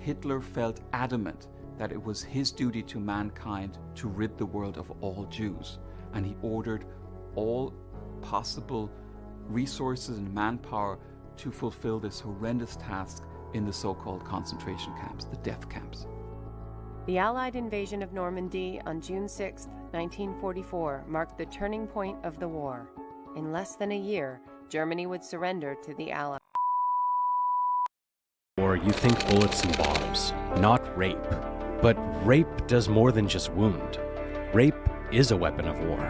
Hitler felt adamant that it was his duty to mankind to rid the world of all Jews, and he ordered all possible resources and manpower to fulfill this horrendous task in the so-called concentration camps, the death camps. The Allied invasion of Normandy on June 6, 1944, marked the turning point of the war. In less than a year, Germany would surrender to the Allies. Or you think bullets and bombs, not rape. But rape does more than just wound. Rape is a weapon of war.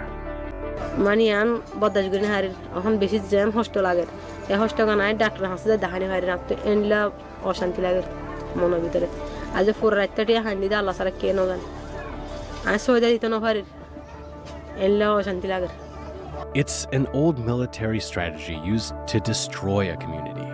Manian bodash gune harir এখন বেশি jam hostel আগের এই hostel গানায় doctor হাসতে দেখানি হারি রাখতে এনলা অশান্তি লাগে মনের ভিতরে আজ পুরো রাতটা হান্ডি দা আল্লাহ সারা কেন জান আমি সইদা দিতে না পারি এনলা অশান্তি লাগে It's an old military strategy used to destroy a community.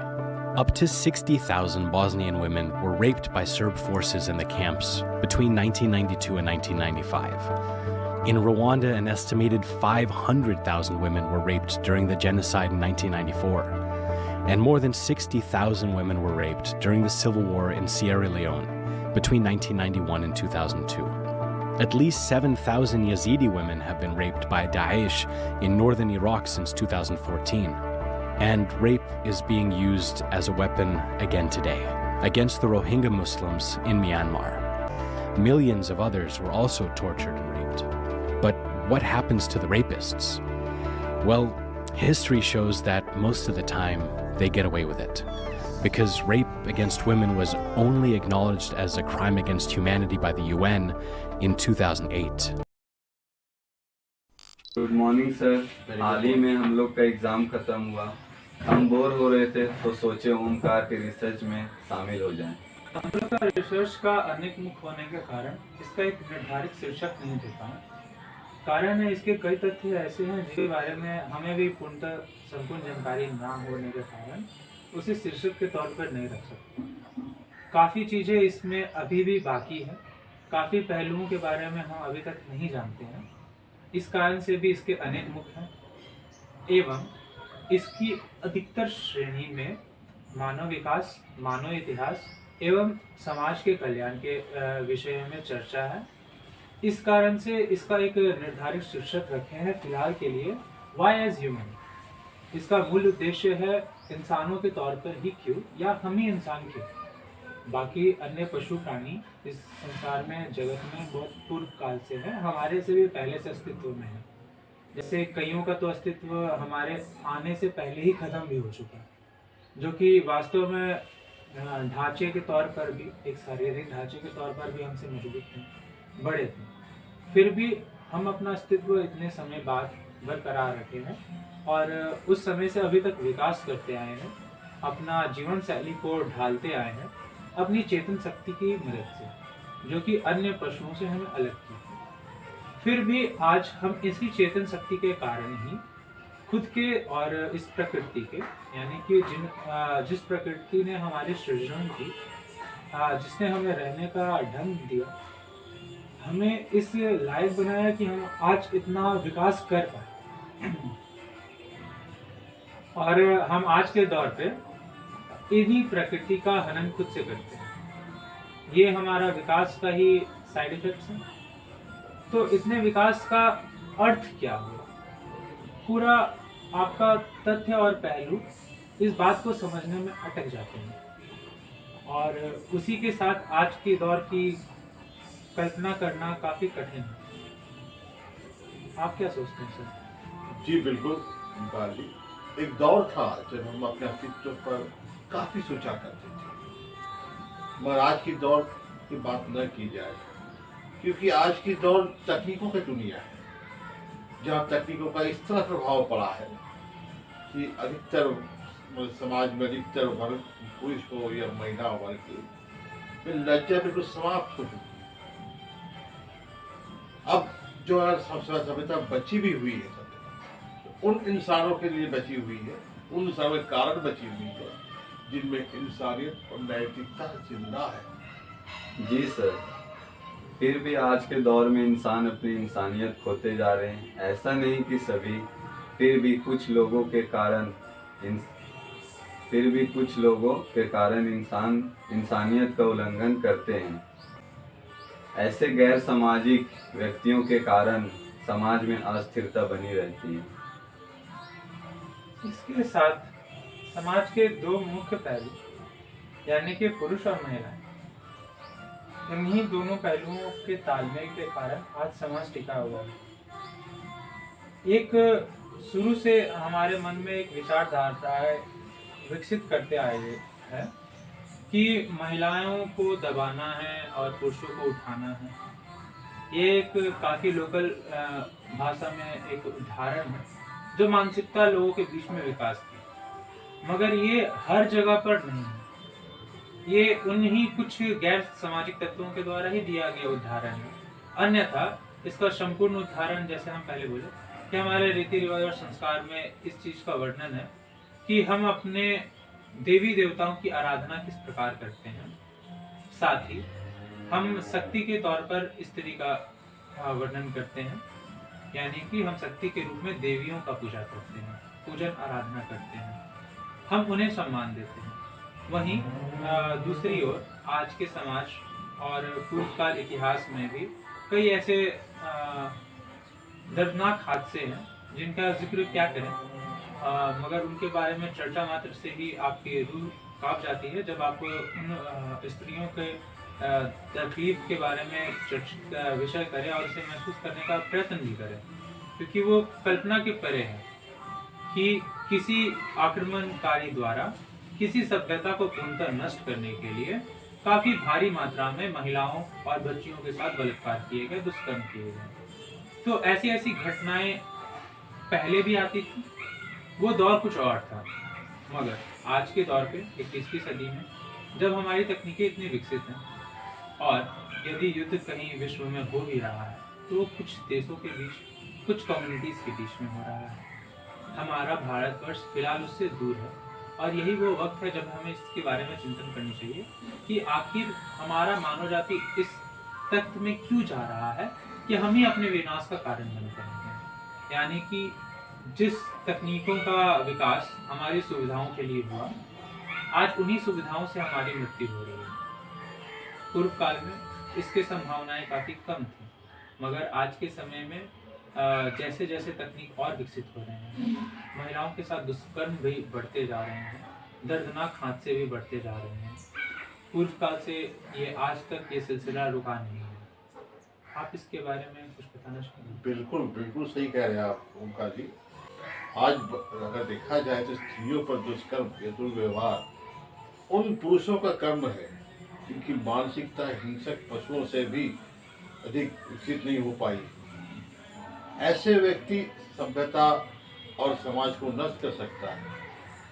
Up to 60,000 Bosnian women were raped by Serb forces in the camps between 1992 and 1995. In Rwanda, an estimated 500,000 women were raped during the genocide in 1994. And more than 60,000 women were raped during the civil war in Sierra Leone between 1991 and 2002. At least 7,000 Yazidi women have been raped by Daesh in northern Iraq since 2014. And rape is being used as a weapon again today against the Rohingya Muslims in Myanmar. Millions of others were also tortured and raped. But what happens to the rapists? Well, history shows that most of the time they get away with it, because rape against women was only acknowledged as a crime against humanity by the UN in 2008. Good morning sir. हाल ही में हम लोग का exam ख़त्म हुआ, हम bore हो रहे थे तो सोचे ओमकार के रिसर्च में शामिल हो जाएं। हम लोग का रिसर्च का अनेक मुख होने के कारण इसका एक निर्धारित शीर्षक नहीं दे पाए। कारण है इसके कई तथ्य ऐसे हैं जिसके बारे में हमें भी पूर्णतः संपूर्ण जानकारी ना होने के कारण उसे शीर्षक के तौर पर नहीं रख सकते। काफ़ी चीज़ें इसमें अभी भी बाकी हैं, काफ़ी पहलुओं के बारे में हम अभी तक नहीं जानते हैं। इस कारण से भी इसके अनेक मुख हैं एवं इसकी अधिकतर श्रेणी में मानव विकास, मानव इतिहास एवं समाज के कल्याण के विषय में चर्चा है। इस कारण से इसका एक निर्धारित शीर्षक रखे हैं फिलहाल के लिए, वाई एज ह्यूमन। इसका मूल उद्देश्य है इंसानों के तौर पर ही क्यों, या हम ही इंसान क्यों। बाकी अन्य पशु प्राणी इस संसार में, जगत में बहुत पूर्व काल से है, हमारे से भी पहले से अस्तित्व में है। जैसे कईयों का तो अस्तित्व हमारे आने से पहले ही खत्म भी हो चुका है, जो कि वास्तव में ढांचे के तौर पर भी, एक शारीरिक ढांचे के तौर पर भी हमसे मजबूत थे, बड़े थे। फिर भी हम अपना अस्तित्व इतने समय बाद बरकरार रखे हैं और उस समय से अभी तक विकास करते आए हैं, अपना जीवन शैली को ढालते आए हैं अपनी चेतन शक्ति की मदद से, जो कि अन्य पशुओं से हमें अलग की। फिर भी आज हम इसी चेतन शक्ति के कारण ही खुद के और इस प्रकृति के, यानी कि जिस प्रकृति ने हमारी सृजन की, जिसने हमें रहने का ढंग दिया, हमें इस लायक बनाया कि हम आज इतना विकास कर पाए। और हम आज के दौर पे इन्हीं प्रकृति का हनन खुद से करते हैं। ये हमारा विकास का ही साइड इफेक्ट्स हैं। तो इतने विकास का अर्थ क्या हुआ? पूरा आपका तथ्य और पहलू इस बात को समझने में अटक जाते हैं और उसी के साथ आज के दौर की कल्पना करना काफ़ी कठिन है। आप क्या सोचते हैं सर? जी बिल्कुल ओमकार जी, एक दौर था जब हम अपने अस्तित्व पर काफ़ी सोचा करते थे, मगर आज की दौर की बात न की जाए, क्योंकि आज की दौर तकनीकों की दुनिया है, जहाँ तकनीकों का इस तरह प्रभाव पड़ा है कि अधिकतर समाज में अधिकतर वर्ग, पुरुष हो या महिला वर्ग की लज्जा बिल्कुल समाप्त हो चुकी है। अब जो है सभ्यता बची भी हुई है, उन इंसानों के लिए बची हुई है, उन इंसानों के कारण बची हुई है जिनमें इंसानियत और नैतिकता जिंदा है। जी सर, फिर भी आज के दौर में इंसान अपनी इंसानियत खोते जा रहे हैं। ऐसा नहीं कि सभी, फिर भी कुछ लोगों के कारण फिर भी कुछ लोगों के कारण इंसानियत का उल्लंघन करते हैं। ऐसे गैर सामाजिक व्यक्तियों के कारण समाज में अस्थिरता बनी रहती है। इसके साथ समाज के दो मुख्य पहलू यानी कि पुरुष और महिलाएं, इन्हीं दोनों पहलुओं के तालमेल के कारण आज समाज टिका हुआ है। एक शुरू से हमारे मन में एक विचारधारा विकसित करते आए है कि महिलाओं को दबाना है और पुरुषों को उठाना है। ये एक काफी लोकल भाषा में एक उदाहरण है जो मानसिकता लोगों के बीच में विकास की, मगर ये हर जगह पर नहीं है। ये उन्हीं कुछ गैर सामाजिक तत्वों के द्वारा ही दिया गया उदाहरण है। अन्यथा इसका संपूर्ण उदाहरण, जैसे हम पहले बोले कि हमारे रीति रिवाज और संस्कार में इस चीज का वर्णन है कि हम अपने देवी देवताओं की आराधना किस प्रकार करते हैं। साथ ही हम शक्ति के तौर पर स्त्री का वर्णन करते हैं, यानी कि हम शक्ति के रूप में देवियों का पूजा करते हैं, पूजन आराधना करते हैं, हम उन्हें सम्मान देते हैं। वहीं दूसरी ओर आज के समाज और पूर्वकाल इतिहास में भी कई ऐसे दर्दनाक हादसे हैं जिनका जिक्र क्या करें, मगर उनके बारे में चर्चा मात्र से ही आपकी रूह कांप जाती है जब आप उन स्त्रियों के तकलीफ के बारे में विषय करें और उसे महसूस करने का प्रयत्न भी करें, क्योंकि वो कल्पना के परे है कि किसी आक्रमणकारी द्वारा किसी सभ्यता को पूर्णतः नष्ट करने के लिए काफी भारी मात्रा में महिलाओं और बच्चियों के साथ बलात्कार किए गए, दुष्कर्म किए गए। तो ऐसी घटनाएं पहले भी आती थी, वो दौर कुछ और था। मगर आज के दौर पे 21वीं सदी में जब हमारी तकनीकें इतनी विकसित हैं और यदि युद्ध कहीं विश्व में हो भी रहा है तो कुछ देशों के बीच, कुछ कम्युनिटीज के बीच में हो रहा है। हमारा भारतवर्ष फिलहाल उससे दूर है और यही वो वक्त है जब हमें इसके बारे में चिंतन करनी चाहिए कि आखिर हमारा मानव जाति इस तख्त में क्यों जा रहा है कि हम ही अपने विनाश का कारण बनते हैं। यानी कि जिस तकनीकों का विकास हमारी सुविधाओं के लिए हुआ, आज उन्हीं सुविधाओं से हमारी मृत्यु हो रही है। पूर्व काल में इसकी संभावनाएं काफी कम थी, मगर आज के समय में जैसे जैसे तकनीक और विकसित हो रहे हैं, महिलाओं के साथ दुष्कर्म भी बढ़ते जा रहे हैं, दर्दनाक हादसे भी बढ़ते जा रहे हैं। पूर्व काल से ये आज तक ये सिलसिला रुका नहीं है। आप इसके बारे में कुछ बताना चाहेंगे? बिल्कुल बिल्कुल सही कह रहे हैं आप ओमकार जी। आज अगर देखा जाए तो स्त्रियों पर दुष्कर्म या दुर्व्यवहार उन पुरुषों का कर्म है जिनकी मानसिकता हिंसक पशुओं से भी अधिक विकसित नहीं हो पाई। ऐसे व्यक्ति सभ्यता और समाज को नष्ट कर सकता है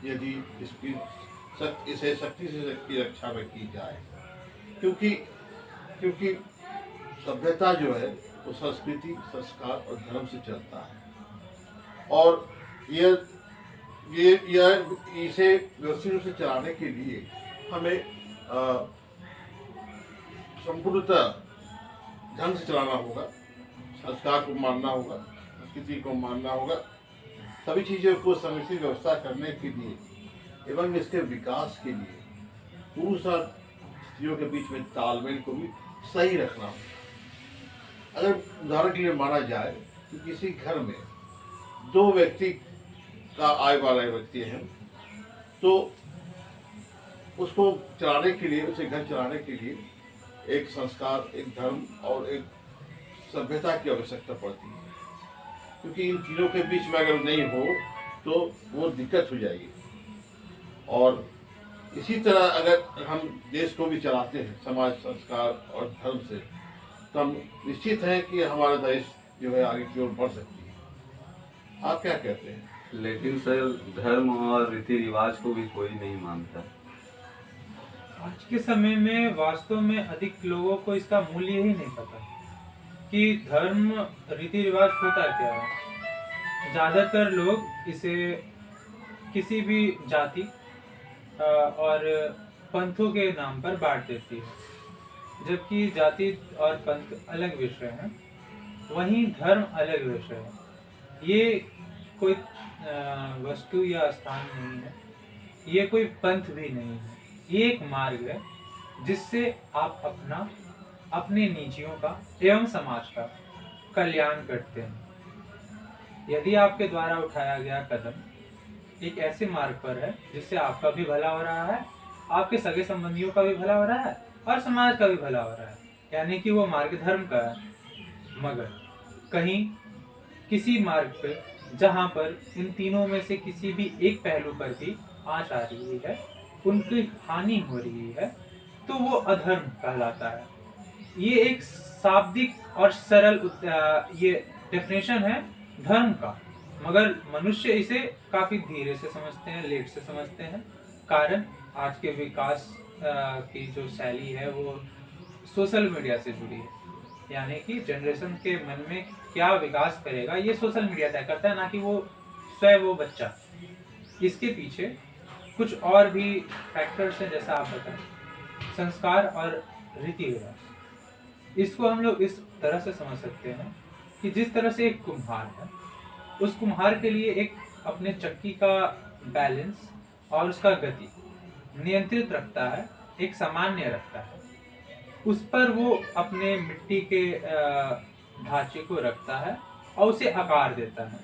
यदि इसे शक्ति से की रक्षा में की जाए, क्योंकि सभ्यता जो है वो संस्कृति, संस्कार और धर्म से चलता है और इसे व्यवस्थित रूप से चलाने के लिए हमें संपूर्णतः ढंग से चलाना होगा, संस्कार को मानना होगा, संस्कृति को मानना होगा। सभी चीज़ों को समुचित व्यवस्था करने के लिए एवं इसके विकास के लिए पुरुष और स्त्रियों के बीच में तालमेल को भी सही रखना होगा। अगर उदाहरण के लिए माना जाए कि किसी घर में दो व्यक्ति का आय वाला व्यक्ति है, तो उसको चलाने के लिए, उसे घर चलाने के लिए एक संस्कार, एक धर्म और एक सभ्यता की आवश्यकता पड़ती है, क्योंकि इन तीनों के बीच में अगर नहीं हो तो वो दिक्कत हो जाएगी। और इसी तरह अगर हम देश को भी चलाते हैं समाज, संस्कार और धर्म से, तो हम निश्चित हैं कि हमारा देश जो है आगे की ओर बढ़ सकती है। आप क्या कहते हैं? लेकिन सर, धर्म और रीति रिवाज को भी कोई नहीं मानता। आज के समय में वास्तव में अधिक लोगों को इसका मूल्य ही नहीं पता कि धर्म, रीति रिवाज होता क्या है। ज्यादातर लोग इसे किसी भी जाति और पंथों के नाम पर बांट देती है, जबकि जाति और पंथ अलग विषय है, वहीं धर्म अलग विषय है। ये कोई वस्तु या स्थान नहीं है, ये कोई पंथ भी नहीं है, ये एक मार्ग है जिससे आप अपने निजियों का एवं समाज का कल्याण करते हैं। यदि आपके द्वारा उठाया गया कदम एक ऐसे मार्ग पर है जिससे आपका भी भला हो रहा है, आपके सगे संबंधियों का भी भला हो रहा है और समाज का भी भला हो रहा है, यानी कि वो मार्ग धर्म का है। मगर कहीं किसी मार्ग पे जहाँ पर इन तीनों में से किसी भी एक पहलू पर भी आँच आ रही है, उनकी हानि हो रही है, तो वो अधर्म कहलाता है। ये एक शाब्दिक और सरल ये डेफिनेशन है धर्म का, मगर मनुष्य इसे काफी धीरे से समझते हैं, लेट से समझते हैं। कारण आज के विकास की जो शैली है वो सोशल मीडिया से जुड़ी है, यानी कि जनरेशन के मन में क्या विकास करेगा ये सोशल मीडिया तय करता है, ना कि वो बच्चा। इसके पीछे कुछ और भी फैक्टर्स हैं, जैसा आप बताएं, संस्कार और रीति रिवाज। इसको हम लोग इस तरह से समझ सकते हैं कि जिस तरह से एक कुम्हार है, उस कुम्हार के लिए एक अपने चक्की का बैलेंस और उसका गति नियंत्रित रखता है, एक सामान्य रखता है, उस पर वो अपने मिट्टी के ढांचे को रखता है और उसे आकार देता है,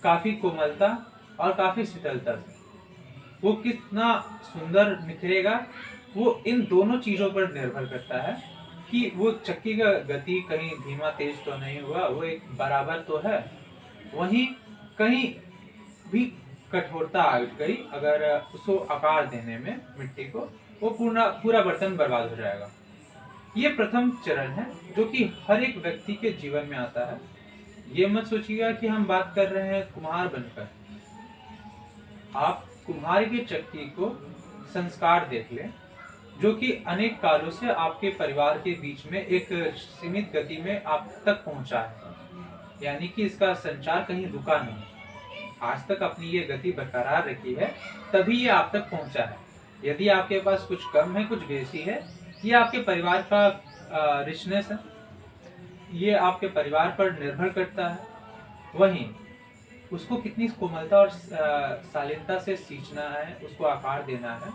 काफी कोमलता और काफी शीतलता से। वो कितना सुंदर निखरेगा वो इन दोनों चीजों पर निर्भर करता है कि वो चक्की का गति कहीं धीमा तेज तो नहीं हुआ, वो एक बराबर तो है, वहीं कहीं भी कठोरता आ गई अगर उसको आकार देने में मिट्टी को, वो पूरा बर्तन बर्बाद हो जाएगा। ये प्रथम चरण है जो कि हर एक व्यक्ति के जीवन में आता है। ये मत सोचिएगा कि हम बात कर रहे हैं कुम्हार बनकर। आप कुम्हार की चक्की को संस्कार देख लें, जो कि अनेक कालों से आपके परिवार के बीच में एक सीमित गति में आप तक पहुंचा है, यानी कि इसका संचार कहीं रुका नहीं, आज तक अपनी ये गति बरकरार रखी है, तभी ये आप तक पहुंचा है। यदि आपके पास कुछ कम है, कुछ बेसी है, ये आपके परिवार का रिचनेस है, ये आपके परिवार पर निर्भर करता है। वहीं उसको कितनी कोमलता और शालीनता से सींचना है, उसको आकार देना है,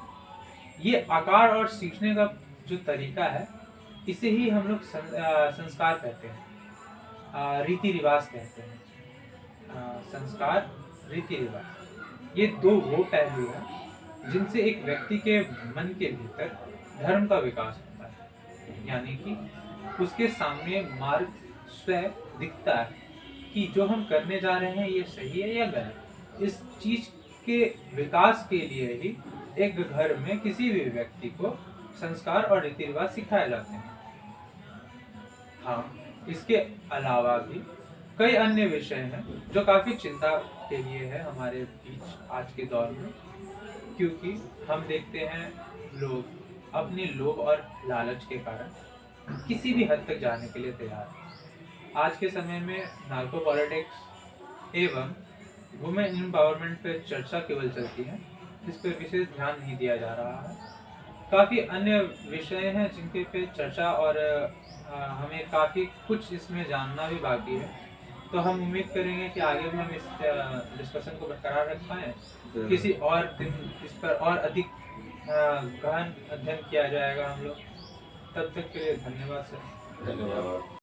ये आकार और सींचने का जो तरीका है, इसे ही हम लोग संस्कार कहते हैं, रीति रिवाज कहते हैं। संस्कार, रीति रिवाज, ये दो वो पहलू हैं जिनसे एक व्यक्ति के मन के भीतर धर्म का विकास होता है, यानी कि उसके सामने मार्ग स्वयं दिखता है कि जो हम करने जा रहे हैं ये सही है या गलत। इस चीज के विकास के लिए ही एक घर में किसी भी व्यक्ति को संस्कार और रीति रिवाज सिखाए जाते हैं। हाँ, इसके अलावा भी कई अन्य विषय हैं जो काफी चिंता के लिए है हमारे बीच आज के दौर में, क्योंकि हम देखते हैं लोग अपने लोभ और लालच के कारण किसी भी हद तक जाने के लिए तैयार हैं। आज के समय में नार्को पॉलिटिक्स एवं वुमेन एम्पावरमेंट पर चर्चा केवल चलती है, इस पर विशेष ध्यान नहीं दिया जा रहा है। काफ़ी अन्य विषय हैं जिनके पे चर्चा और हमें काफ़ी कुछ इसमें जानना भी बाकी है, तो हम उम्मीद करेंगे कि आगे भी हम इस डिस्कशन को बरकरार रख पाएँ। किसी और दिन इस पर और अधिक गहन अध्ययन किया जाएगा हम लोग। तब तक के लिए धन्यवाद सर। धन्यवाद।